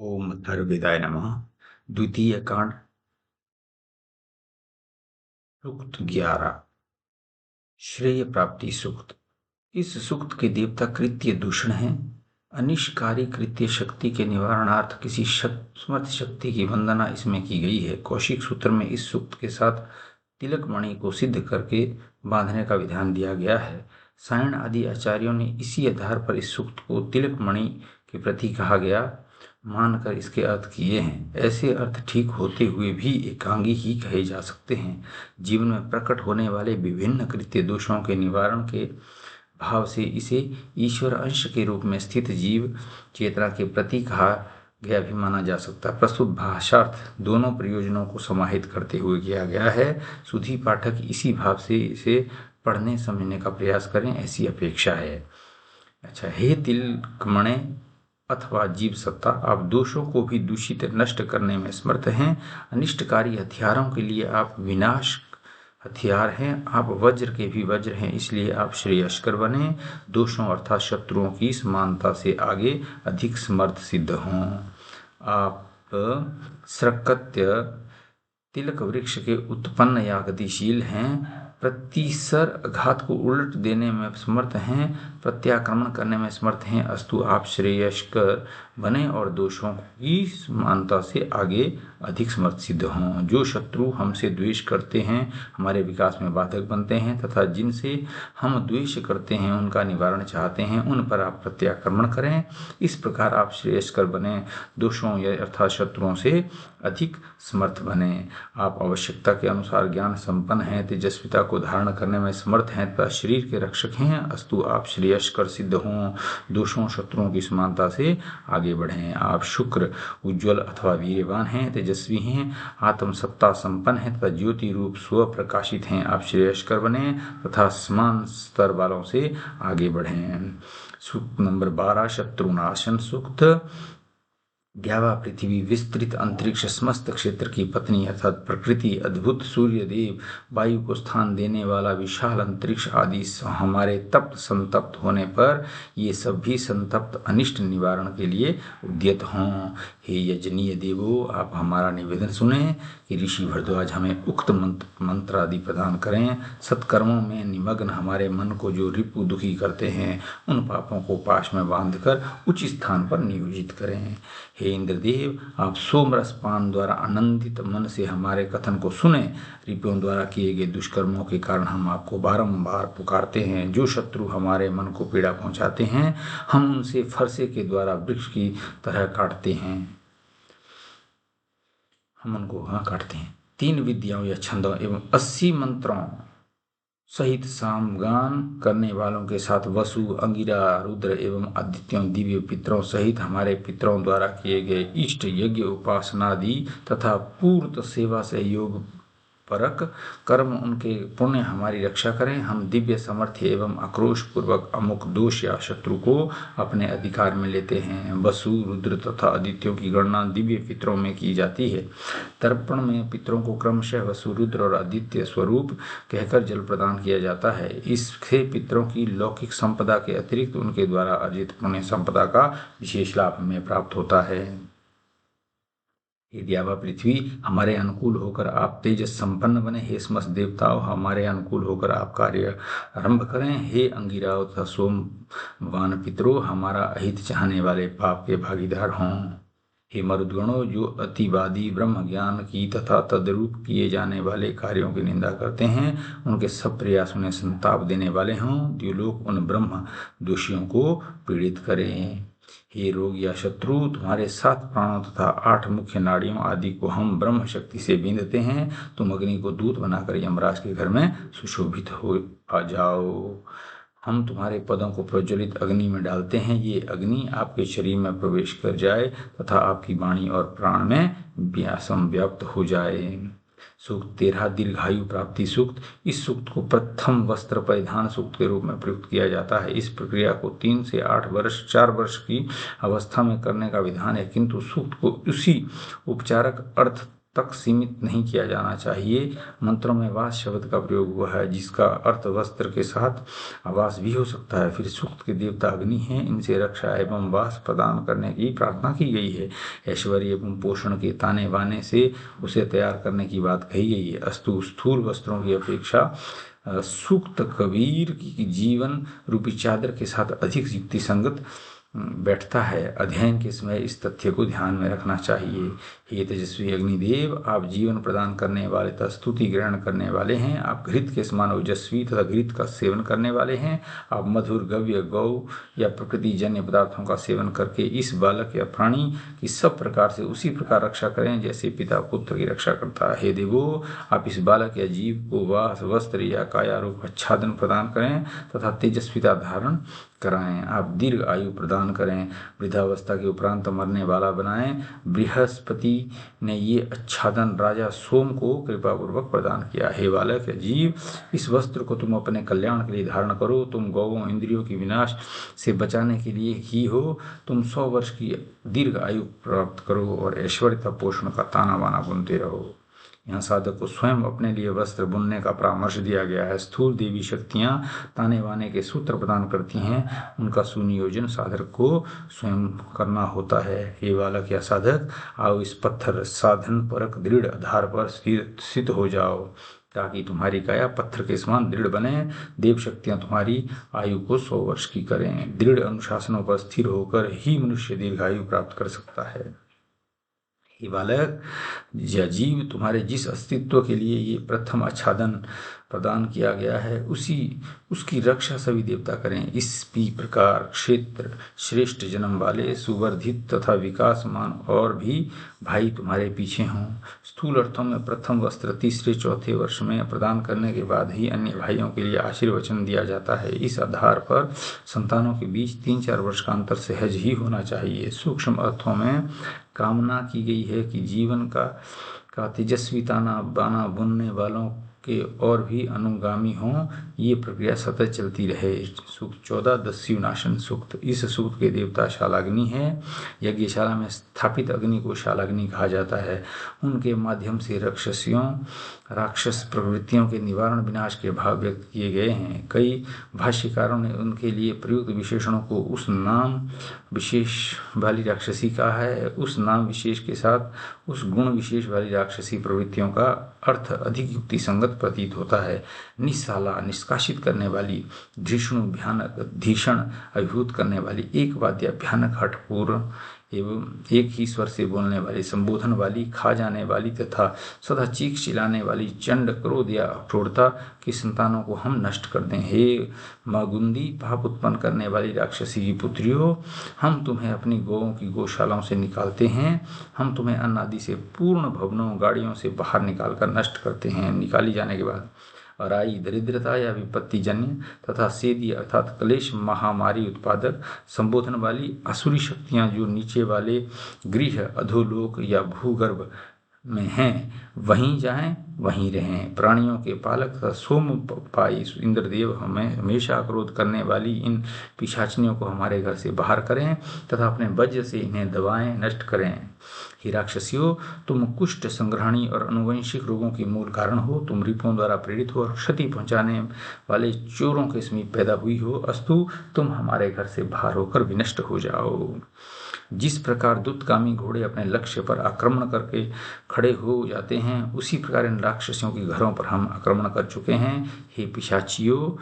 ओम अथर्ववेदाय नमः। द्वितीय कांड सूक्त 11 श्रेय प्राप्ति सूक्त। इस सूक्त के देवता कृत्य दूषण हैं। अनिष्कारी कृत्य शक्ति के निवारणार्थ किसी समर्थ शक्ति की वंदना इसमें की गई है। कौशिक सूत्र में इस सूक्त के साथ तिलक मणि को सिद्ध करके बांधने का विधान दिया गया है। सायण आदि आचार्यों ने इसी आधार पर इस सूक्त को तिलक मणि के प्रति कहा गया मानकर इसके अर्थ किए हैं। ऐसे अर्थ ठीक होते हुए भी एकांगी ही कहे जा सकते हैं। जीवन में प्रकट होने वाले विभिन्न कृत्य दोषों के निवारण के भाव से इसे ईश्वर अंश के रूप में स्थित जीव चेतना के प्रति कहा गया भी माना जा सकता है। प्रस्तुत भाषार्थ दोनों प्रयोजनों को समाहित करते हुए किया गया है। सुधी पाठक इसी भाव से इसे पढ़ने समझने का प्रयास करें, ऐसी अपेक्षा है। अच्छा, हे तिलकमणे अथवा जीव सत्ता, आप दोषों को भी दूषित नष्ट करने में समर्थ हैं। अनिष्टकारी हथियारों के लिए आप विनाश हथियार हैं। आप वज्र के भी वज्र हैं, इसलिए आप श्रेयस्कर बने। दोषों अर्थात शत्रुओं की समानता से आगे अधिक समर्थ सिद्ध हों। आप स्रकत्य तिलक वृक्ष के उत्पन्न या गतिशील हैं। प्रतिसर घात को उलट देने में समर्थ हैं, प्रत्याक्रमण करने में समर्थ हैं। अस्तु आप श्रेयस्कर बने और दोषों की समानता से आगे अधिक समर्थ सिद्ध हों। जो शत्रु हमसे द्वेष करते हैं, हमारे विकास में बाधक बनते हैं तथा जिनसे हम द्वेष करते हैं, उनका निवारण चाहते हैं, उन पर आप प्रत्याक्रमण करें। इस प्रकार आप श्रेयस्कर बने, दोषों अर्थात शत्रुओं से अधिक समर्थ बने। आप आवश्यकता के अनुसार ज्ञान संपन्न हैं, तेजस्विता को धारण करने में समर्थ हैं तथा शरीर के रक्षक हैं। अस्तु आप श्रेयस्कर सिद्ध हों, दोषों शत्रुओं की समानता से आगे बढ़ें। आप शुक्र उज्ज्वल अथवा वीर्यवान हैं, तेजस्वी हैं, आत्मसत्ता संपन्न हैं तथा ज्योति रूप स्व प्रकाशित हैं। आप श्रेयस्कर बने तथा समान स्तर वालों से आगे बढ़ें। सूक्त नंबर 12 शत्रुनाशन सूक्त। ग्यावा पृथ्वी विस्तृत अंतरिक्ष समस्त क्षेत्र की पत्नी अर्थात प्रकृति, अद्भुत सूर्य देव, वायु को स्थान देने वाला विशाल अंतरिक्ष आदि हमारे तप्त संतप्त होने पर ये सब भी संतप्त अनिष्ट निवारण के लिए उद्यत हों। हे यजनीय देवो, आप हमारा निवेदन सुने कि ऋषि भरद्वाज हमें उक्त मंत्र आदि प्रदान करें। सत्कर्मों में निमग्न हमारे मन को जो रिपु दुखी करते हैं, उन पापों को पाश में बांधकर उच्च स्थान पर नियोजित करें। हे इंद्रदेव, आप सोमरसपान द्वारा आनंदित मन से हमारे कथन को सुने। रिपुओं द्वारा किए गए दुष्कर्मों के कारण हम आपको बारंबार पुकारते हैं। जो शत्रु हमारे मन को पीड़ा पहुंचाते हैं, हम उनसे फरसे के द्वारा वृक्ष की तरह काटते हैं। हम उनको काटते हैं। 3 विद्याओं या छंदों एवं 80 मंत्रों सहित सामगान करने वालों के साथ वसु, अंगिरा, रुद्र एवं आदित्यों दिव्य पितरों सहित हमारे पितरों द्वारा किए गए इष्ट यज्ञ उपासनादि तथा पूर्ण सेवा सहयोग परक कर्म उनके पुण्य हमारी रक्षा करें। हम दिव्य सामर्थ्य एवं आक्रोश पूर्वक अमुक दोष या शत्रु को अपने अधिकार में लेते हैं। वसु, रुद्र तथा आदित्यों की गणना दिव्य पितरों में की जाती है। तर्पण में पितरों को क्रमशः वसु, रुद्र और आदित्य स्वरूप कहकर जल प्रदान किया जाता है। इससे पितरों की लौकिक संपदा के अतिरिक्त उनके द्वारा अर्जित पुण्य संपदा का विशेष लाभ हमें प्राप्त होता है। हे द्यावा पृथ्वी, हमारे अनुकूल होकर आप तेजस संपन्न बने। हे समस्त देवताओं, हमारे अनुकूल होकर आप कार्य आरंभ करें। हे अंगिराओं तथा सोमवान पितरों, हमारा अहित चाहने वाले पाप के भागीदार हों। हे मरुद्गणों, जो अतिवादी ब्रह्म ज्ञान की तथा तद्रूप किए जाने वाले कार्यों की निंदा करते हैं, उनके सब प्रयास उन्हें संताप देने वाले हों। द्युलोक उन ब्रह्म दोषियों को पीड़ित करें। हे रोग या शत्रु, तुम्हारे 7 प्राणों तथा 8 मुख्य नाड़ियों आदि को हम ब्रह्म शक्ति से बींधते हैं। तुम अग्नि को दूत बनाकर यमराज के घर में सुशोभित हो आ जाओ। हम तुम्हारे पदों को प्रज्वलित अग्नि में डालते हैं। ये अग्नि आपके शरीर में प्रवेश कर जाए तथा आपकी वाणी और प्राण में व्याप्त हो जाए। सूक्त 13 दीर्घायु प्राप्ति सूक्त। इस सूक्त को प्रथम वस्त्र परिधान सूक्त के रूप में प्रयुक्त किया जाता है। इस प्रक्रिया को 3 से 8 वर्ष 4 वर्ष की अवस्था में करने का विधान है, किंतु सूक्त को उसी उपचारक अर्थ तक सीमित नहीं किया जाना चाहिए। मंत्रों में वास शब्द का प्रयोग हुआ है, जिसका अर्थ वस्त्र के साथ आवास भी हो सकता है। फिर सूक्त के देवता अग्नि हैं, इनसे रक्षा एवं वास प्रदान करने की प्रार्थना की गई है। ऐश्वर्य एवं पोषण के ताने बाने से उसे तैयार करने की बात कही गई है। अस्तु स्थूल वस्त्रों की अपेक्षा सूक्त कबीर की जीवन रूपी चादर के साथ अधिक युक्ति संगत बैठता है। अध्ययन के समय इस तथ्य को ध्यान में रखना चाहिए। हे तेजस्वी अग्निदेव, आप जीवन प्रदान करने वाले तथा स्तुति ग्रहण करने वाले हैं। आप घृत के समान ओजस्वी तथा घृत का सेवन करने वाले हैं। आप मधुर गव्य गौ या प्रकृति जन्य पदार्थों का सेवन करके इस बालक या प्राणी की सब प्रकार से उसी प्रकार रक्षा करें जैसे पिता पुत्र की रक्षा करता है। हे देवो, आप इस बालक या जीव को वास वस्त्र या काया रूप आच्छादन प्रदान करें तथा तेजस्विता धारण कराएं। आप दीर्घ आयु प्रदान करें, वृद्धावस्था के उपरांत मरने वाला बनाएं। बृहस्पति ने ये आच्छादन राजा सोम को कृपापूर्वक प्रदान किया। हे बालक या जीव, इस वस्त्र को तुम अपने कल्याण के लिए धारण करो। तुम गौओं इंद्रियों की विनाश से बचाने के लिए ही हो। तुम 100 वर्ष की दीर्घ आयु प्राप्त करो और ऐश्वर्य पोषण का ताना बाना बुनते रहो। यहाँ साधक को स्वयं अपने लिए वस्त्र बुनने का परामर्श दिया गया है। स्थूल देवी शक्तियाँ ताने बाने के सूत्र प्रदान करती हैं, उनका सुनियोजन साधक को स्वयं करना होता है। हे बालक या साधक, आओ इस पत्थर साधन परक दृढ़ आधार पर स्थित हो जाओ ताकि तुम्हारी काया पत्थर के समान दृढ़ बने। देव शक्तियाँ तुम्हारी आयु को 100 वर्ष की करें। दृढ़ अनुशासनों पर स्थिर होकर ही मनुष्य दीर्घायु प्राप्त कर सकता है। हे बालक या जीव, तुम्हारे जिस अस्तित्व के लिए ये प्रथम आच्छादन प्रदान किया गया है उसकी रक्षा सभी देवता करें। इस प्रकार क्षेत्र श्रेष्ठ जन्म वाले सुवर्धित तथा विकासमान और भी भाई तुम्हारे पीछे हों। स्थूल अर्थों में प्रथम वस्त्र तीसरे चौथे वर्ष में प्रदान करने के बाद ही अन्य भाइयों के लिए आशीर्वचन दिया जाता है। इस आधार पर संतानों के बीच 3-4 वर्ष का अंतर सहज ही होना चाहिए। सूक्ष्म अर्थों में कामना की गई है कि जीवन का तेजस्वी ताना बाना बुनने वालों के और भी अनुगामी हों। ये प्रक्रिया सतत चलती रहे। सूक्त 14 दस्युनाशन सूक्त। इस सूक्त के देवता शालाग्नि है। यज्ञशाला में स्थापित अग्नि को शालाग्नि कहा जाता है। उनके माध्यम से राक्षस प्रवृत्तियों के निवारण विनाश के भाव व्यक्त किए गए हैं। कई भाष्यकारों ने उनके लिए प्रयुक्त विशेषणों को उस नाम विशेष वाली राक्षसी कहा है। उस नाम विशेष के साथ उस गुण विशेष वाली राक्षसी प्रवृत्तियों का अर्थ अधिक युक्ति संगत प्रतीत होता है। निशाला निष्कासित करने वाली, धृष्णु भयानक, धीषण अभिभूत करने वाली, एक वाद्य भयानक हठपूर्ण एवं एक ही स्वर से बोलने वाली, संबोधन वाली, खा जाने वाली तथा सदा चीख चिल्लाने वाली, चंड क्रोध या क्रूरता की संतानों को हम नष्ट कर दें। हे मागुंदी, पाप उत्पन्न करने वाली राक्षसी की पुत्रियों, हम तुम्हें अपनी गौओं की गौशालाओं से निकालते हैं। हम तुम्हें अन्न आदि से पूर्ण भवनों गाड़ियों से बाहर निकाल कर नष्ट करते हैं। निकाली जाने के बाद अराई, दरिद्रता या विपत्ति जन्य तथा सेदी अर्थात क्लेश महामारी उत्पादक संबोधन वाली असुरी शक्तियां जो नीचे वाले गृह अधोलोक या भूगर्भ में हैं, वहीं जाएं वहीं रहें। प्राणियों के पालक तथा सोमपाई इंद्रदेव हमें हमेशा क्रोध करने वाली इन पिशाचिनियों को हमारे घर से बाहर करें तथा अपने वज्र से इन्हें दबाएं, नष्ट करें। हे राक्षसियों, तुम कुष्ठ संग्रहणी और अनुवंशिक रोगों के मूल कारण हो। तुम रिपुओं द्वारा प्रेरित हो और क्षति पहुंचाने वाले चोरों के समीप पैदा हुई हो। अस्तु, तुम हमारे घर से बाहर होकर विनष्ट हो जाओ। जिस प्रकार दुष्टगामी घोड़े अपने लक्ष्य पर आक्रमण करके खड़े हो जाते हैं, उसी प्रकार इन राक्षसियों के घरों पर हम आक्रमण कर चुके हैं। हे पिशाचियों,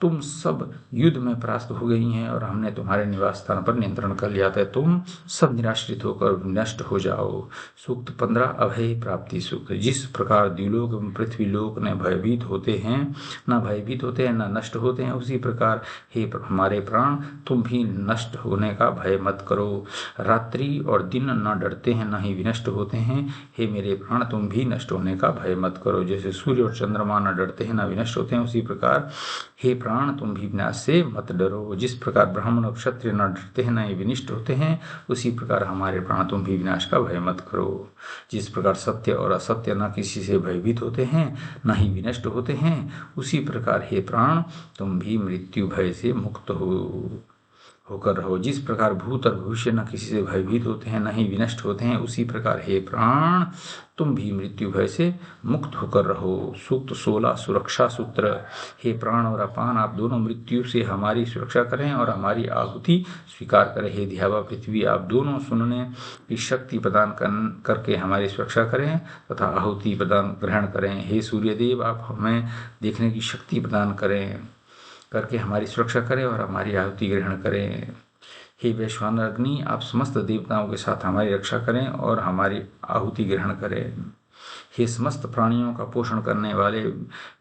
तुम सब युद्ध में परास्त हो गई हैं और हमने तुम्हारे निवास स्थान पर नियंत्रण कर लिया था। तुम सब निराश्रित होकर नष्ट हो जाओ। सूक्त 15 अभय प्राप्ति सूक्त। जिस प्रकार द्युलोक एवं पृथ्वी लोक न भयभीत होते हैं न नष्ट होते हैं, उसी प्रकार हे हमारे प्राण, तुम भी नष्ट होने का भय मत करो। रात्रि और दिन न डरते हैं न ही विनष्ट होते हैं। हे मेरे प्राण, तुम भी नष्ट होने का भय मत करो। जैसे सूर्य और चंद्रमा न डरते हैं न विनष्ट होते हैं, उसी प्रकार हे प्राण, तुम भी विनाश से मत डरो। जिस प्रकार ब्राह्मण और क्षत्रिय न डरते हैं न ही विनिष्ट होते हैं, उसी प्रकार हमारे प्राण, तुम भी विनाश का भय मत करो। जिस प्रकार सत्य और असत्य न किसी से भयभीत होते हैं न ही विनष्ट होते हैं, उसी प्रकार हे प्राण, तुम भी मृत्यु भय से मुक्त हो। होकर रहो। जिस प्रकार भूत और भविष्य न किसी से भयभीत होते हैं, न ही विनष्ट होते हैं, उसी प्रकार हे प्राण तुम भी मृत्यु भय से मुक्त होकर रहो। सूक्त 16 सुरक्षा सूत्र। हे प्राण और अपान, आप दोनों मृत्यु से हमारी सुरक्षा करें और हमारी आहुति स्वीकार करें। हे ध्यावा पृथ्वी, आप दोनों सुनने की शक्ति प्रदान करके हमारी सुरक्षा करें तथा आहुति प्रदान ग्रहण करें। हे सूर्यदेव, आप हमें देखने की शक्ति प्रदान करें करके हमारी सुरक्षा करें और हमारी आहुति ग्रहण करें। हे वैश्वानर अग्नि, आप समस्त देवताओं के साथ हमारी रक्षा करें और हमारी आहुति ग्रहण करें। हे समस्त प्राणियों का पोषण करने वाले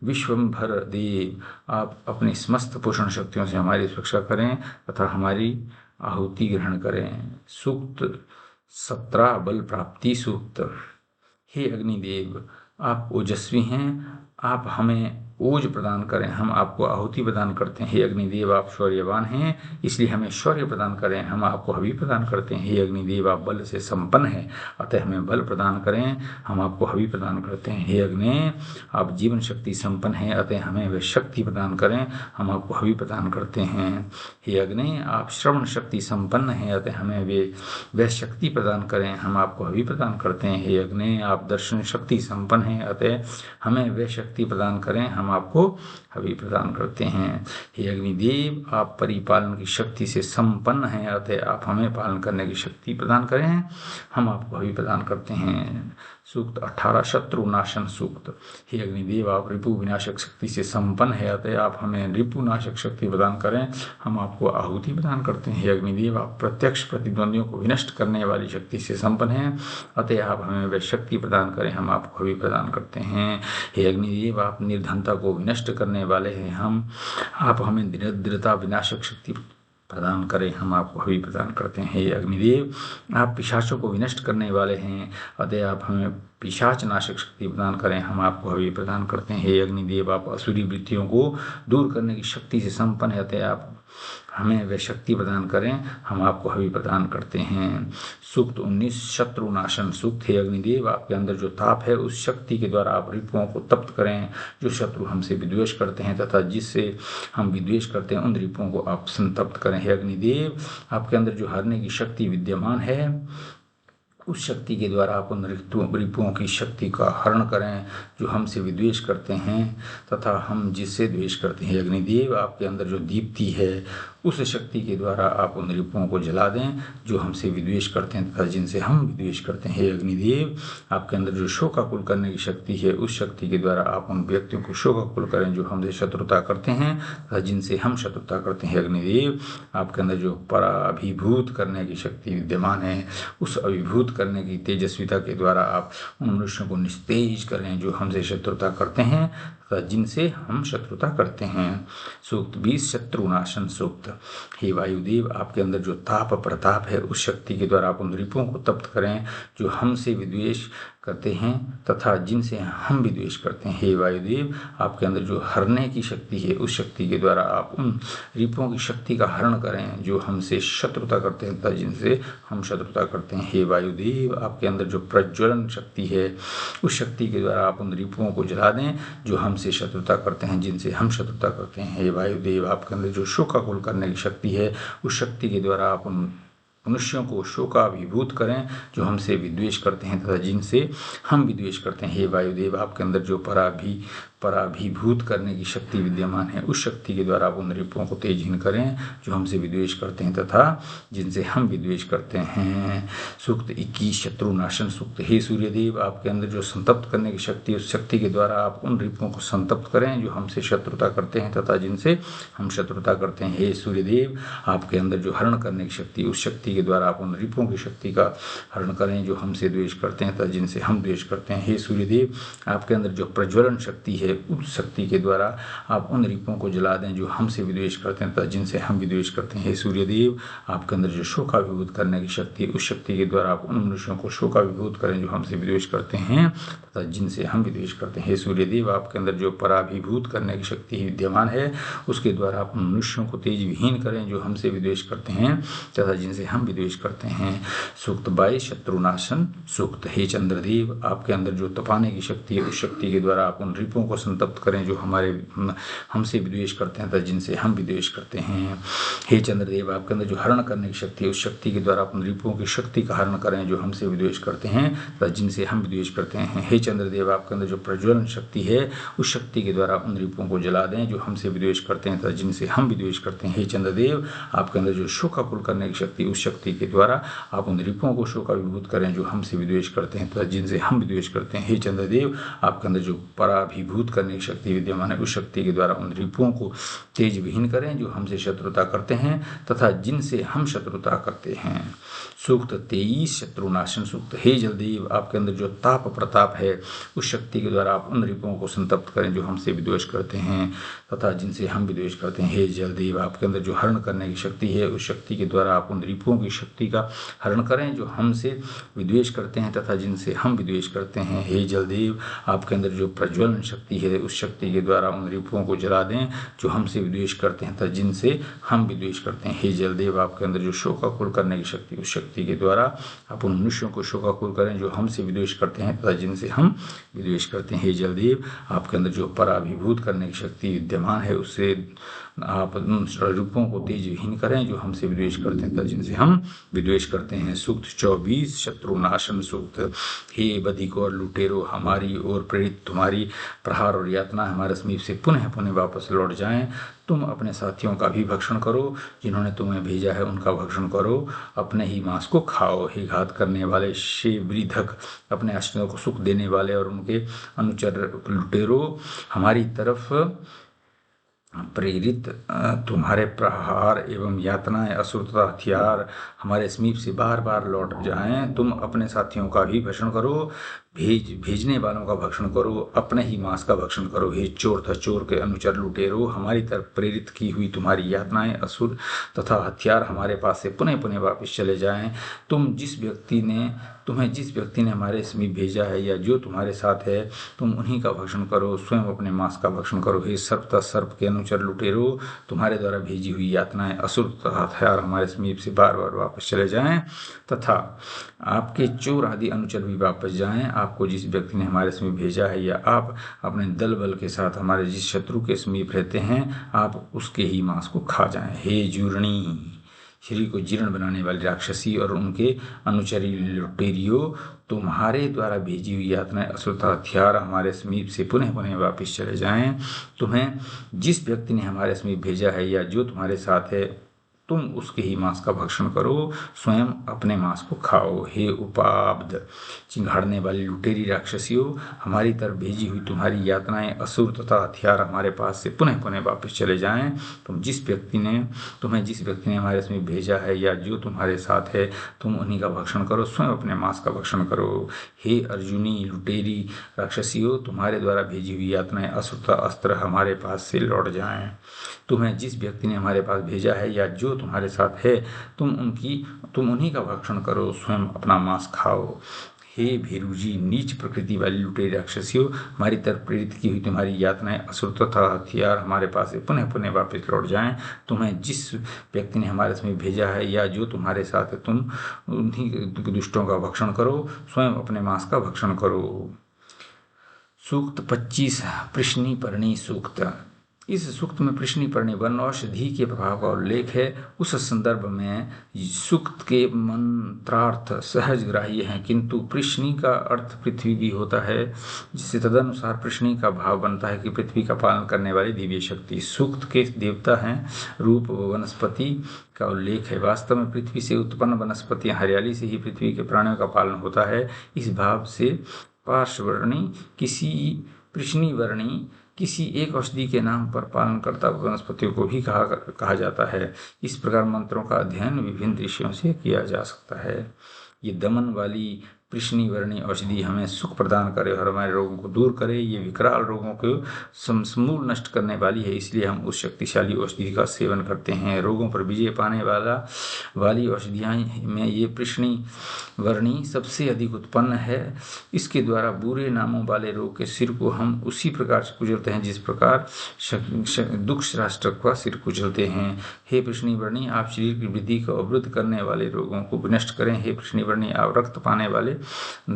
विश्वंभर देव, आप अपनी समस्त पोषण शक्तियों से हमारी सुरक्षा करें तथा हमारी आहुति ग्रहण करें। सूक्त 17 बल प्राप्ति सूक्त। हे अग्निदेव, आप ओजस्वी हैं, आप हमें ओज प्रदान करें, हम आपको आहुति प्रदान करते हैं। हे अग्निदेव, आप शौर्यवान हैं, इसलिए हमें शौर्य प्रदान करें, हम आपको हवि प्रदान करते हैं। हे अग्निदेव, आप बल से संपन्न हैं, अतः हमें बल प्रदान करें, हम आपको हवि प्रदान करते हैं। हे अग्नि, आप जीवन शक्ति संपन्न हैं, अतः हमें वह शक्ति प्रदान करें, हम आपको हवि प्रदान करते हैं। हे अग्नि, आप श्रवण शक्ति संपन्न हैं, अतः हमें वह शक्ति प्रदान करें, हम आपको हवि प्रदान करते हैं। हे अग्नि, आप दर्शन शक्ति संपन्न हैं, अतः हमें वह शक्ति प्रदान करें, हम आपको हवि प्रदान करते हैं। हे अग्निदेव, आप परिपालन की शक्ति से संपन्न हैं, अतः आप हमें पालन करने की शक्ति प्रदान करें, हम आपको हवि प्रदान करते हैं। सूक्त 18 शत्रु नाशन सूक्त। हे अग्निदेव, आप रिपु विनाशक शक्ति से संपन्न है, अतः आप हमें रिपु नाशक शक्ति प्रदान करें, हम आपको आहुति प्रदान करते हैं। हे अग्निदेव, आप प्रत्यक्ष प्रतिद्वंदियों को विनष्ट करने वाली शक्ति से संपन्न हैं, अतः आप हमें वह शक्ति प्रदान करें, हम आपको हवि प्रदान करते हैं। हे अग्निदेव, आप निर्धनता को विनष्ट करने वाले हैं, आप हमें दरिद्रता विनाशक शक्ति प्रदान करें, हम आपको हवि प्रदान करते हैं। हे अग्निदेव, आप पिशाचों को विनष्ट करने वाले हैं, अतः आप हमें पिशाच नाशक शक्ति प्रदान करें, हम आपको हवि प्रदान करते हैं। हे अग्निदेव, आप असुरी वृत्तियों को दूर करने की शक्ति से संपन्न है, अतः आप हमें वह शक्ति प्रदान करें, हम आपको हवि प्रदान करते हैं। सूक्त 19 शत्रु नाशन सूक्त। हे अग्निदेव, आपके अंदर जो ताप है उस शक्ति के द्वारा आप रिपुओं को तप्त करें जो शत्रु हमसे विद्वेष करते हैं, तथा जिससे हम विद्वेष करते हैं उन रिपुओं को आप संतप्त करें। हे अग्निदेव, आपके अंदर जो हरने की शक्ति विद्यमान है उस शक्ति के द्वारा आप उन रिपुओं की शक्ति का हरण करें जो हमसे विद्वेष करते हैं तथा हम जिससे द्वेष करते हैं। अग्निदेव, आपके अंदर जो दीप्ति है उस शक्ति के द्वारा आप उन रिपुओं को जला दें जो हमसे विद्वेष करते हैं तथा जिनसे हम विद्वेष करते हैं। हे अग्निदेव, आपके अंदर जो शोकाकुल करने की शक्ति है उस शक्ति के द्वारा आप उन व्यक्तियों को शोकाकुल करें जो हमसे शत्रुता करते हैं तथा जिनसे हम शत्रुता करते हैं। अग्निदेव, आपके अंदर जो पराभिभूत करने की शक्ति विद्यमान है उस अभिभूत करने की तेजस्विता के द्वारा आप उन मनुष्यों को निस्तेज करें जो हमसे शत्रुता करते हैं तथा जिनसे हम शत्रुता करते हैं। सूक्त 20 शत्रुनाशन सूक्त। हे वायुदेव, आपके अंदर जो ताप प्रताप है उस शक्ति के द्वारा आप उन रिपुओं को तप्त करें जो हमसे विद्वेष करते हैं तथा जिनसे हम विद्वेष करते हैं। हे वायुदेव, आपके अंदर जो हरने की शक्ति है उस शक्ति के द्वारा आप उन रिपुओं की शक्ति का हरण करें जो हमसे शत्रुता करते हैं तथा जिनसे हम शत्रुता करते हैं। हे वायुदेव, आपके अंदर जो प्रज्वलन शक्ति है उस शक्ति के द्वारा आप उन रिपुओं को जला दें जो हमसे शत्रुता करते हैं जिनसे हम शत्रुता करते हैं। हे वायुदेव, आपके अंदर जो शोकाकुल करने की शक्ति है उस शक्ति के द्वारा आप उन मनुष्यों को शोकाभिभूत करें जो हमसे विद्वेष करते हैं तथा जिनसे हम विद्वेष करते हैं। हे वायुदेव, आपके अंदर जो पराभिभूत करने की शक्ति विद्यमान है उस शक्ति के द्वारा आप उन रिपुओं को तेजहीन करें जो हमसे विद्वेष करते हैं तथा जिनसे हम विद्वेष करते हैं। सूक्त 21 शत्रुनाशन सूक्त। हे सूर्यदेव, आपके अंदर जो संतप्त करने की शक्ति उस शक्ति के द्वारा आप उन रिपुओं को संतप्त करें जो हमसे शत्रुता करते हैं तथा जिनसे हम शत्रुता करते हैं। हे सूर्यदेव, आपके अंदर जो हरण करने की शक्ति उस शक्ति के द्वारा आप उन रिपुओं की शक्ति का हरण करें जो हमसे द्वेष करते हैं तथा जिनसे हम द्वेष करते हैं। हे सूर्यदेव, आपके अंदर जो प्रज्वलन शक्ति है उस शक्ति के द्वारा आप उन रिपुओं को जला दें जो हमसे विद्वेष करते हैं तथा जिनसे हम विद्वेष करते हैं। हे सूर्यदेव, आपके अंदर जो शोकाभिभूत करने की शक्ति है उस शक्ति के द्वारा आप उन मनुष्यों को शोकाभिभूत करें जो हमसे विद्वेष करते हैं तथा जिनसे हम विद्वेष करते हैं। हे सूर्यदेव, आपके अंदर जो पराभिभूत करने की शक्ति विद्यमान है उसके द्वारा आप उन मनुष्यों को तेज विहीन करें जो हमसे विद्वेष करते हैं तथा जिनसे हम विद्वेष करते हैं। सूक्त 22 शत्रुनाशन सूक्त। हे चंद्रदेव, आपके अंदर जो तपाने की शक्ति है उस शक्ति के द्वारा आप उन रिपुओं को को संतप्त करें जो हमसे विद्वेष करते हैं तथा जिनसे हम विद्वेष करते हैं। हे चंद्रदेव, आपके अंदर जो हरण करने की शक्ति है, उस शक्ति के द्वारा उन रिपुओं की शक्ति का हरण करें जो हमसे विद्वेष करते हैं तथा जिनसे हम विद्वेष करते हैं। हे चंद्रदेव, आपके अंदर जो प्रज्वलन शक्ति है, उस शक्ति के द्वारा उन रिपुओं को जला दें जो हमसे विद्वेष करते हैं तथा जिनसे हम विद्वेष करते हैं। हे चंद्रदेव, आपके अंदर जो शोकाकुल करने की शक्ति, उस शक्ति के द्वारा आप उन रिपुओं को शोकाभिभूत करें जो हमसे विद्वेष करते हैं तथा जिनसे हम विद्वेष करते हैं। हे चंद्रदेव, आपके अंदर जो पराभिभूत करने की शक्ति विद्यमान है, उस शक्ति के द्वारा उन रिपुओं को तेज विहीन करें जो हमसे शत्रुता करते हैं तथा जिनसे हम शत्रुता करते हैं। सूक्त 23 शत्रुनाशन सूक्त। हे जलदेव, आपके अंदर जो ताप प्रताप है, उस शक्ति के द्वारा आप उन रिपुओं को संतप्त करें जो हमसे विद्वेष करते हैं तथा जिनसे हम विद्वेष करते हैं। हे जलदेव, आपके अंदर जो हरण करने की शक्ति है, उस शक्ति के द्वारा आप उन रिपुओं की शक्ति का हरण करें जो हमसे विद्वेष करते हैं तथा जिनसे हम विद्वेष करते हैं। हे जलदेव, आपके अंदर जो प्रज्वलन शक्ति है, उस शक्ति के द्वारा उन रिपुओं को जला दें जो हमसे विद्वेष करते हैं तथा जिनसे हम विद्वेष करते हैं। हे जलदेव, आपके अंदर जो शोकाकुल करने की शक्ति, उस शक्ति के द्वारा आप उन मनुष्यों को शोकाकुल करें जो हमसे विद्वेष करते हैं तथा जिनसे हम विद्वेष करते हैं। हे जलदेव, आपके अंदर जो पराभिभूत करने की शक्ति विद्यमान है, उससे आप रूपों को तेज विहीन करें जो हमसे विद्वेष करते हैं तथा जिनसे हम विद्वेष करते हैं। सूक्त 24 शत्रुनाशन सूक्त। हे बधिक और लुटेरो, हमारी ओर प्रेरित तुम्हारी प्रहार और यातना हमारे समीप से पुनः पुनः वापस लौट जाएं। तुम अपने साथियों का भी भक्षण करो, जिन्होंने तुम्हें भेजा है उनका भक्षण करो, अपने ही मांस को खाओ। हे घात करने वाले शेवृधक, अपने आश्रितों को सुख देने वाले और उनके अनुचर लुटेरो, हमारी तरफ प्रेरित तुम्हारे प्रहार एवं यातनाएं, असुर तथा हथियार हमारे समीप से बार बार लौट जाएं। तुम अपने साथियों का भी भक्षण करो, भेजने वालों का भक्षण करो, अपने ही मांस का भक्षण करो। हे चोर तथा चोर के अनुचर लुटेरो, हमारी तरफ प्रेरित की हुई तुम्हारी यातनाएं, असुर तथा हथियार हमारे पास से पुनः पुनः वापस चले जाएं। तुम्हें जिस व्यक्ति ने हमारे समीप भेजा है या जो तुम्हारे साथ है, तुम उन्हीं का भक्षण करो, स्वयं अपने मांस का भक्षण करो। हे सर्प तथा सर्प के अनुचर लुटेरो, तुम्हारे द्वारा भेजी हुई यातनाएं, असुर तथा हथियार हमारे समीप से बार बार वापस चले जाएं तथा आपके चोर आदि अनुचर भी वापस जाएं। आपको जिस व्यक्ति ने हमारे समीप भेजा है या आप अपने दल बल के साथ हमारे जिस शत्रु के समीप रहते हैं, आप उसके ही मांस को खा जाएं। हे जूर्णी, शरीर को जीर्ण बनाने वाली राक्षसी और उनके अनुचरी लुटेरियो, तुम्हारे द्वारा भेजी हुई यातनाएं, असुर तथा हथियार हमारे समीप से पुनः पुनः वापस चले जाएं। तुम्हें जिस व्यक्ति ने हमारे समीप भेजा है या जो तुम्हारे साथ है, तुम उसके ही मांस का भक्षण करो, स्वयं अपने मांस को खाओ। हे उपाब्ध, चिंघाड़ने वाली लुटेरी राक्षसियों, हमारी तरफ भेजी हुई तुम्हारी यातनाएं, असुर तथा हथियार हमारे पास से पुनः पुनः वापस चले जाएं। तुम्हें जिस व्यक्ति ने हमारे समीप भेजा है या जो तुम्हारे साथ है, तुम उन्हीं का भक्षण करो, स्वयं अपने मांस का भक्षण करो। हे अर्जुनी लुटेरी राक्षसियों, तुम्हारे द्वारा भेजी हुई यातनाएं, असुर तथा अस्त्र हमारे पास से लौट जाएं। तुम्हें जिस व्यक्ति ने हमारे पास भेजा है या जो तुम्हारे साथ है, तुम उन्हीं का भक्षण करो, स्वयं अपना मांस खाओ। हे भेरुजी, नीच प्रकृति वाली लुटेरी राक्षसियों, हमारी तरफ प्रेरित की हुई तुम्हारी यातनाएं, असुर तथा हथियार हमारे पास से पुनः पुनः वापस लौट जाएं। तुम्हें जिस व्यक्ति ने हमारे समीप भेजा है या जो तुम्हारे साथ है, तुम उन्हीं दुष्टों का भक्षण करो, स्वयं अपने मांस का भक्षण करो। सूक्त 25 प्रश्नी पर्णी सूक्त। इस सूक्त में प्रश्नी पर्णी वन औषधि के प्रभाव का उल्लेख है। उस संदर्भ में सूक्त के मंत्रार्थ सहज ग्राह्य हैं, किंतु प्रश्नी का अर्थ पृथ्वी भी होता है, जिससे तदनुसार प्रश्नी का भाव बनता है कि पृथ्वी का पालन करने वाली दिव्य शक्ति। सूक्त के देवता हैं रूप व वनस्पति का उल्लेख है। वास्तव में पृथ्वी से उत्पन्न वनस्पतियां, हरियाली से ही पृथ्वी के प्राणियों का पालन होता है। इस भाव से पार्श्ववर्णी किसी एक औषधि के नाम पर पालन करता वनस्पतियों को भी कहा जाता है। इस प्रकार मंत्रों का अध्ययन विभिन्न दृश्यों से किया जा सकता है। ये दमन वाली कृष्णी वर्णी औषधि हमें सुख प्रदान करे और हमारे रोगों को दूर करे। ये विकराल रोगों को समूल नष्ट करने वाली है, इसलिए हम उस शक्तिशाली औषधि का सेवन करते हैं। रोगों पर विजय पाने वाली औषधियाँ में ये कृष्णी वर्णी सबसे अधिक उत्पन्न है। इसके द्वारा बुरे नामों वाले रोग के सिर को हम उसी प्रकार से कुचलते हैं जिस प्रकार दुष्टराष्ट्र का सिर कुचलते हैं। हे कृष्णी वर्णी, आप शरीर की वृद्धि को अवरुद्ध करने वाले रोगों को विनष्ट करें। हे कृष्णी वर्णी, आप रक्त पाने वाले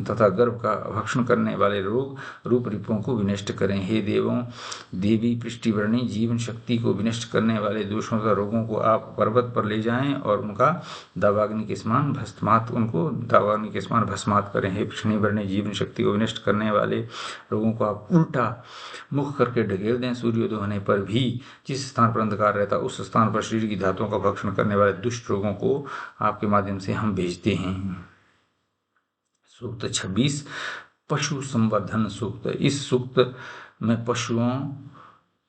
तथा गर्भ का भक्षण करने वाले रोग रूप रिपुओं को विनष्ट करें। हे देवों देवी पृष्टिवर्णी जीवन शक्ति को विनष्ट करने वाले दोषों तथा रोगों को आप पर्वत पर ले जाएं और उनको दावाग्नि के समान भस्मात करें। हे पृष्टिवर्णी जीवन शक्ति को विनष्ट करने वाले रोगों को आप उल्टा मुख करके ढकेल दें। सूर्योदय होने पर भी जिस स्थान पर अंधकार रहता उस स्थान पर शरीर की धातुओं का भक्षण करने वाले दुष्ट रोगों को आपके माध्यम से हम भेजते हैं। सूक्त 26 पशु संवर्धन सूक्त। इस सूक्त में पशुओं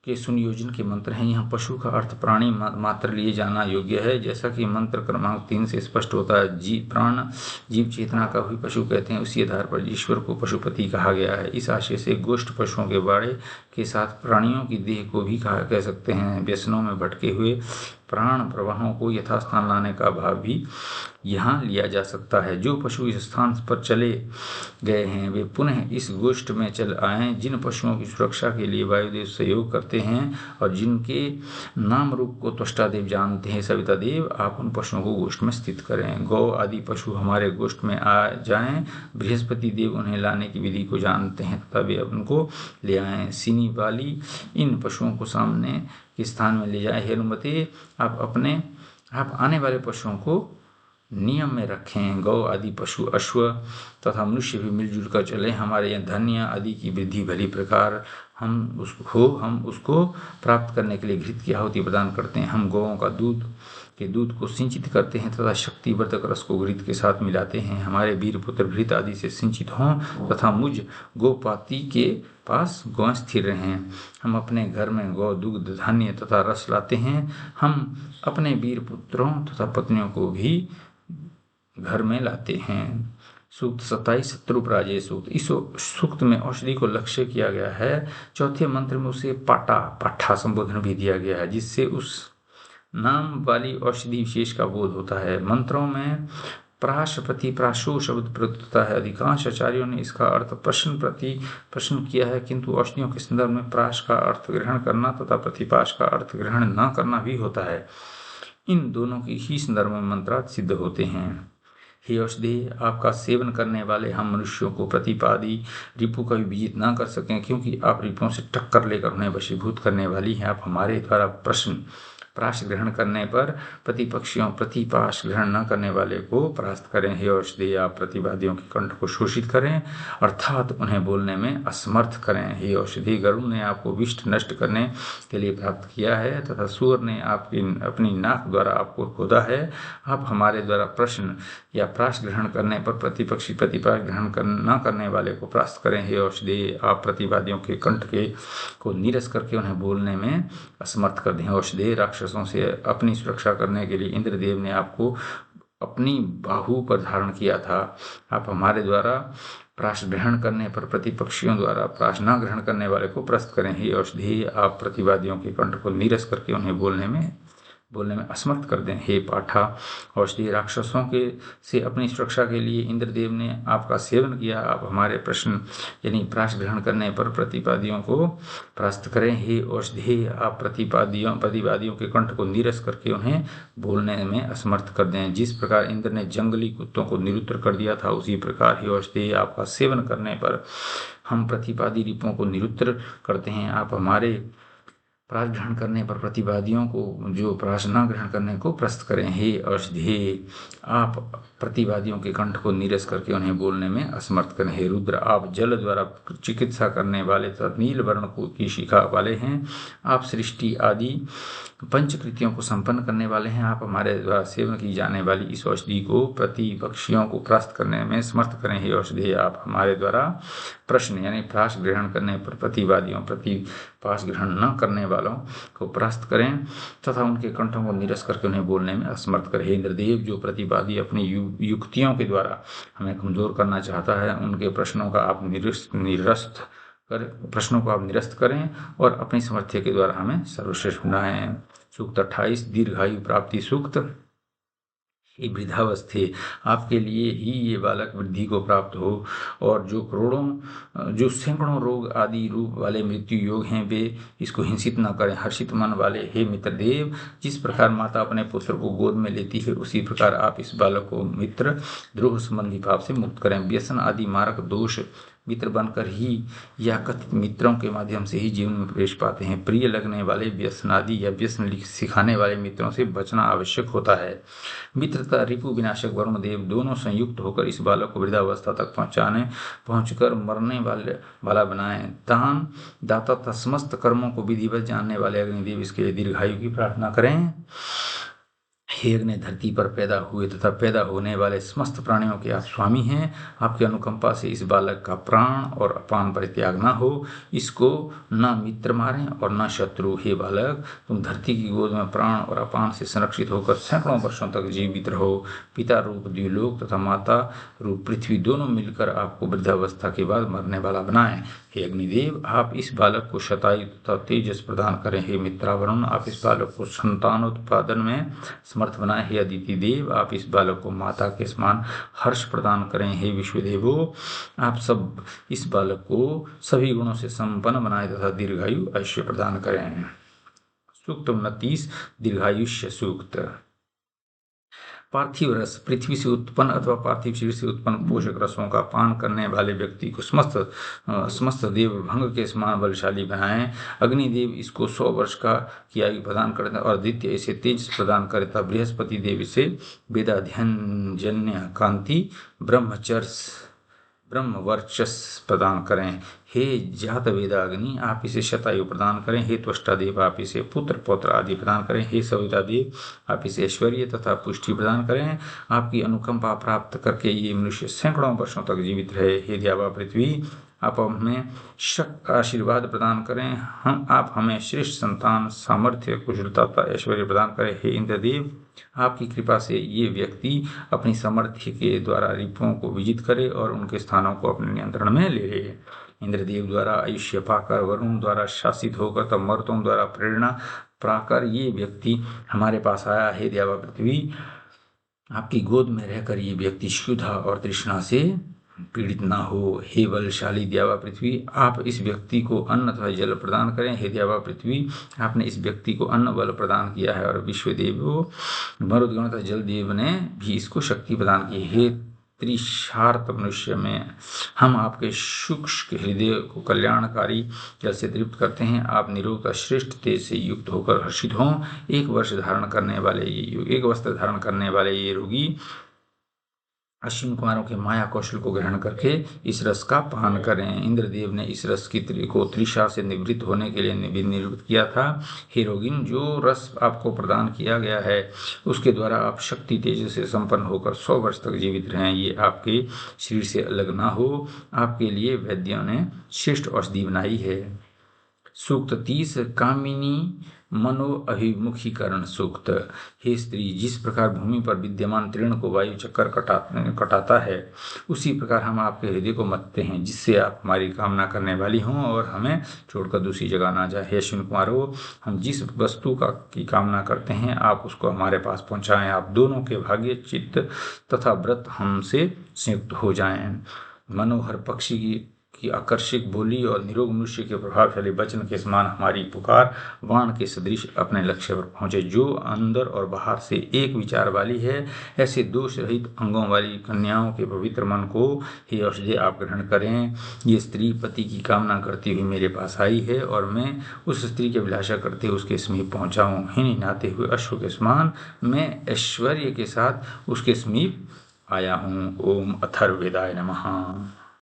के सुनियोजन के मंत्र हैं। यहाँ पशु का अर्थ प्राणी मात्र लिए जाना योग्य है, जैसा कि मंत्र क्रमांक 3 से स्पष्ट होता है। प्राण जीव चेतना का भी पशु कहते हैं। उसी आधार पर ईश्वर को पशुपति कहा गया है। इस आशय से गोष्ठ पशुओं के बाड़े के साथ प्राणियों की देह को भी कह सकते हैं। व्यसनों में भटके हुए प्राण प्रवाहों को यथास्थान लाने का भाव भी यहाँ लिया जा सकता है। जो पशु इस स्थान पर चले गए हैं वे पुनः इस गोष्ठ में चल आएं। जिन पशुओं की सुरक्षा के लिए वायुदेव सहयोग करते हैं और जिनके नाम रूप को त्वष्टादेव जानते हैं, सविता देव आप उन पशुओं को गोष्ठ में स्थित करें। गौ आदि पशु हमारे गोष्ठ में आ जाएं। बृहस्पति देव उन्हें लाने की विधि को जानते हैं तथा वे उनको ले आएं। सीनी वाली इन पशुओं को सामने के स्थान में ले जाए। हे अनुमति आप आने वाले पशुओं को नियम में रखें। गौ आदि पशु अश्व तथा मनुष्य भी मिलजुल कर चले। हमारे यहाँ धन्य आदि की वृद्धि भली प्रकार हम उसको प्राप्त करने के लिए घृत की आहुति प्रदान करते हैं। हम गौओं का दूध को सिंचित करते हैं तथा शक्तिवर्धक रस को घृत के साथ मिलाते हैं। हमारे वीर पुत्र घृत आदि से सिंचित हों तथा मुझ गोपाती के पास गौ स्थिर रहें। हम अपने घर में गौ दुग्ध धान्य तथा रस लाते हैं। हम अपने वीर पुत्रों तथा पत्नियों को भी घर में लाते हैं। सूक्त 27 शत्रुपराजय सूक्त। इस सूक्त में औषधि को लक्ष्य किया गया है। चौथे मंत्र में उसे पाठा संबोधन भी दिया गया है, जिससे उस नाम वाली औषधि विशेष का बोध होता है। मंत्रों में प्राश प्रति प्राशो शब्द प्रयुक्त होता है। अधिकांश आचार्यों ने इसका अर्थ प्रश्न प्रति प्रश्न किया है, किंतु औषधियों के संदर्भ में प्राश का अर्थ ग्रहण करना तथा प्रतिपाश का अर्थ ग्रहण न करना भी होता है। इन दोनों की ही संदर्भ में मंत्रार्थ सिद्ध होते हैं। हे औषधि आपका सेवन करने वाले हम मनुष्यों को प्रतिपादी रिपु का भी विजित न कर सकें, क्योंकि आप रिपुओं से टक्कर लेकर उन्हें वशीभूत करने वाली हैं। आप हमारे द्वारा प्रश्न प्राश ग्रहण करने पर प्रतिपक्षियों प्रतिपाश ग्रहण न करने वाले को परास्त करें। हे औषधि आप प्रतिवादियों के कंठ को शोषित करें अर्थात उन्हें बोलने में असमर्थ करें। हे औषधि गरुड़ ने आपको विष्ट नष्ट करने के लिए प्राप्त किया है तथा सूर ने अपनी नाक द्वारा आपको खोदा है। आप हमारे द्वारा प्रश्न या प्राश ग्रहण करने पर प्रतिपक्षी प्रतिपाश ग्रहण न करने वाले को परास्त करें। हे औषधि आप प्रतिवादियों के कंठ को नीरस करके उन्हें बोलने में असमर्थ कर दें। औषधि राक्षसों से अपनी सुरक्षा करने के लिए इंद्रदेव ने आपको अपनी बाहु पर धारण किया था। आप हमारे द्वारा प्राश ग्रहण करने पर प्रतिपक्षियों द्वारा प्राश न ग्रहण करने वाले को परास्त करें। हे औषधि आप प्रतिवादियों के कंठ को नीरस करके उन्हें बोलने में असमर्थ कर दें। हे पाठा औषधि राक्षसों से अपनी सुरक्षा के लिए इंद्रदेव ने आपका सेवन किया। आप हमारे प्रश्न यानी प्राश ग्रहण करने पर प्रतिपादियों को परास्त करें। हे औषधि आप प्रतिवादियों के कंठ को नीरस करके उन्हें बोलने में असमर्थ कर दें। जिस प्रकार इंद्र ने जंगली कुत्तों को निरुद्र कर दिया था, उसी प्रकार हे औषधि आपका सेवन करने पर हम प्रतिपादी रिपुओं को निरुद्र करते हैं। आप हमारे प्राश ग्रहण करने पर प्रतिवादियों को जो प्राश न ग्रहण करने को प्रस्त करें। हे औषधि आप प्रतिवादियों के कंठ को नीरस करके उन्हें बोलने में असमर्थ करें। हे रुद्र आप जल द्वारा चिकित्सा करने वाले तथा नील वर्ण की शिखा वाले हैं। आप सृष्टि आदि पंचकृतियों को संपन्न करने वाले हैं। आप हमारे द्वारा सेवन की जाने वाली इस औषधि को प्रतिपक्षियों को परास्त करने में समर्थ करें। हे औषधि आप हमारे द्वारा प्रश्न यानी प्राश ग्रहण करने पर प्रतिवादियों प्रतिपाश ग्रहण न करने वालों को परास्त करें तथा उनके कंठों को नीरस करके उन्हें बोलने में असमर्थ करें। हे इंद्रदेव जो प्रतिवादी अपनी युक्तियों के द्वारा हमें कमजोर करना चाहता है, उनके प्रश्नों को आप निरस्त करें और अपनी सामर्थ्य के द्वारा हमें सर्वश्रेष्ठ बनाएं। सूक्त 28 दीर्घायु प्राप्ति सूक्त। ये वृद्धावस्थे आपके लिए ही ये बालक वृद्धि को प्राप्त हो, और जो सैकड़ों रोग आदि रूप वाले मृत्यु योग हैं वे इसको हिंसित न करें। हर्षित मन वाले हे मित्र देव, जिस प्रकार माता अपने पुत्र को गोद में लेती है, उसी प्रकार आप इस बालक को मित्र द्रोह संबंधी भाव से मुक्त करें। व्यसन आदि मारक दोष मित्र बनकर ही या कथित मित्रों के माध्यम से ही जीवन में प्रवेश पाते हैं। प्रिय लगने वाले व्यसनादि या व्यसन सिखाने वाले मित्रों से बचना आवश्यक होता है। मित्र तथा रिपु विनाशक वरुण देव दोनों संयुक्त होकर इस बालक को वृद्धावस्था तक पहुंचकर मरने वाला बनाएं। दान दाता तथा समस्त कर्मों को विधिवत जानने वाले अग्निदेव इसके लिए दीर्घायु की प्रार्थना करें। हे अग्नि, धरती पर पैदा हुए तथा पैदा होने वाले समस्त प्राणियों के आप स्वामी हैं। आपकी अनुकंपा से इस बालक का प्राण और अपान परित्याग न हो। इसको न मित्र मारें और न शत्रु। हे बालक, तुम धरती की गोद में प्राण और अपान से संरक्षित होकर सैकड़ों वर्षों तक जीवित रहो। पिता रूप द्युलोक तथा माता रूप पृथ्वी दोनों मिलकर आपको वृद्धावस्था के बाद मरने वाला बनाएं। हे अग्निदेव, आप इस बालक को शतायु तथा तेजस प्रदान करें। हे मित्रावरुण, आप इस बालक को संतानोत्पादन में समर्थ बनाएं। हे अदिति देव, आप इस बालक को माता के समान हर्ष प्रदान करें। हे विश्वदेवो, आप सब इस बालक को सभी गुणों से संपन्न बनाएं तथा दीर्घायु ऐश्वर्य प्रदान करें। सूक्त 29, दीर्घायुष्य सूक्त। पार्थिव रस पृथ्वी से उत्पन्न अथवा पार्थिव शरीर से उत्पन्न पोषक रसों का पान करने वाले व्यक्ति को समस्त देव भंग के समान बलशाली बनाएं। अग्निदेव इसको 100 वर्ष की आयु प्रदान करता और द्वितीय इसे तेज प्रदान करता। बृहस्पति देव इसे वेदाध्ययन जन्य कांति ब्रह्मवर्चस प्रदान करें। हे जात वेदाग्नि, आप इसे शतायु प्रदान करें। हे त्वष्टा देव, आप इसे पुत्र पौत्र आदि प्रदान करें। हे सविता देव, आप इसे ऐश्वर्य तथा पुष्टि प्रदान करें। आपकी अनुकंपा प्राप्त करके ये मनुष्य सैकड़ों वर्षों तक जीवित रहे। हे द्यावा पृथ्वी, आप हमें शक आशीर्वाद प्रदान करें। आप हमें श्रेष्ठ संतान, सामर्थ्य, कुशलता तथा ऐश्वर्य प्रदान करें। हे इंद्रदेव, आपकी कृपा से ये व्यक्ति अपनी सामर्थ्य के द्वारा रिपुओं को विजित करे और उनके स्थानों को अपने नियंत्रण में ले ले। इंद्रदेव द्वारा आयुष्य पाकर, वरुण द्वारा शासित होकर तब मर्तों द्वारा प्रेरणा पाकर ये व्यक्ति हमारे पास आया। हे द्यावा पृथ्वी, आपकी गोद में रहकर ये व्यक्ति क्षुधा और तृष्णा से पीड़ित ना हो। हे बलशाली द्यावा पृथ्वी, आप इस व्यक्ति को अन्न तथा जल प्रदान करें। हे द्यावा पृथ्वी, आपने इस व्यक्ति को अन्न बल प्रदान किया है और विश्वदेव मरुदगण तथा जलदेव ने भी इसको शक्ति प्रदान की। हे त्रिशार्त मनुष्य में हम आपके सूक्ष्म हृदय को कल्याणकारी जल से तृप्त करते हैं। आप निरोग श्रेष्ठ तेज से युक्त होकर हर्षित हों। एक वस्त्र धारण करने वाले ये रोगी अश्विन कुमारों के माया कौशल को ग्रहण करके इस रस का पान करें। इंद्रदेव ने इस रस को त्रिषा से निवृत्त होने के लिए निवृत्त किया था। हे रोगिन, जो रस आपको प्रदान किया गया है उसके द्वारा आप शक्ति तेज से संपन्न होकर 100 वर्ष तक जीवित रहें। ये आपके शरीर से अलग ना हो। आपके लिए वैद्यों ने श्रेष्ठ औषधि बनाई है। सूक्त 30, कामिनी मनो अभिमुखीकरण सूक्त। हे स्त्री, जिस प्रकार भूमि पर विद्यमान तृण को वायु चक्कर कटाता है, उसी प्रकार हम आपके हृदय को मथते हैं, जिससे आप हमारी कामना करने वाली हों और हमें छोड़कर दूसरी जगह ना जाए। हे अश्विन कुमारो, हम जिस वस्तु की कामना करते हैं आप उसको हमारे पास पहुंचाएं। आप दोनों के भाग्य, चित्त तथा व्रत हमसे संयुक्त हो जाएं। मनोहर पक्षी की आकर्षक बोली और निरोग मनुष्य के प्रभावशाली वचन के समान हमारी पुकार बाण के सदृश अपने लक्ष्य पर पहुंचे। जो अंदर और बाहर से एक विचार वाली है, ऐसे दोष रहित अंगों वाली कन्याओं के पवित्र मन को हे औषधि आप ग्रहण करें। ये स्त्री पति की कामना करती हुई मेरे पास आई है और मैं उस स्त्री की अभिलाषा करते हुए उसके समीप पहुंचाऊं। हिनी नहाते हुए अश्व के समान मैं ऐश्वर्य के साथ उसके समीप आया हूँ। ओम अथर्ववेदाय नमः।